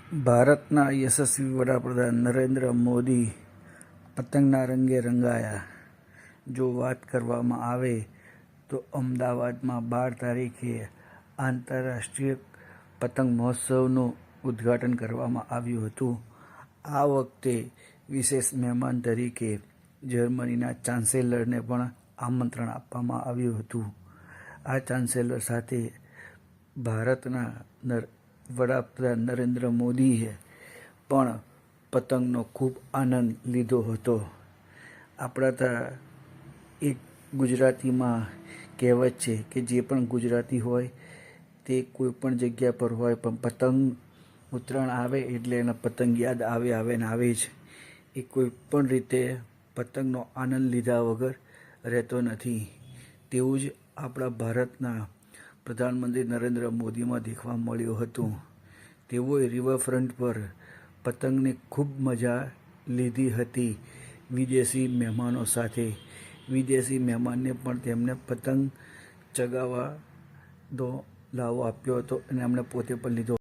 ભારતના યશસ્વી વડાપ્રધાન નરેન્દ્ર મોદી પતંગના રંગે રંગાયા. જો વાત કરવામાં આવે તો અમદાવાદમાં 12 તારીખે આંતરરાષ્ટ્રીય પતંગ મહોત્સવનું ઉદ્ઘાટન કરવામાં આવ્યું હતું. આ વખતે વિશેષ મહેમાન તરીકે જર્મનીના ચાન્સેલરને પણ આમંત્રણ આપવામાં આવ્યું હતું. આ ચાન્સેલર સાથે ભારતના વડાપ્રધાન નરેન્દ્ર મોદીએ પણ પતંગનો ખૂબ આનંદ લીધો હતો. આપણા ત્યાં એક ગુજરાતીમાં કહેવત છે કે જે પણ ગુજરાતી હોય તે કોઈ પણ જગ્યા પર હોય પણ પતંગ ઉત્તરાયણ આવે એટલે એને પતંગ યાદ આવે ને આવે જ. એ કોઈ પણ રીતે પતંગનો આનંદ લીધા વગર રહેતો નથી. તેવું જ આપણા ભારતના પ્રધાનમંત્રી નરેન્દ્ર મોદીમાં દેખવા મળ્યું હતું. તેઓએ રિવરફ્રન્ટ પર પતંગની ખૂબ મજા લીધી હતી વિદેશી મહેમાનો સાથે. વિદેશી મહેમાનને પણ તેમને પતંગ ચગાવવાનો લાવો આપ્યો હતો અને એમણે પોતે પણ લીધો.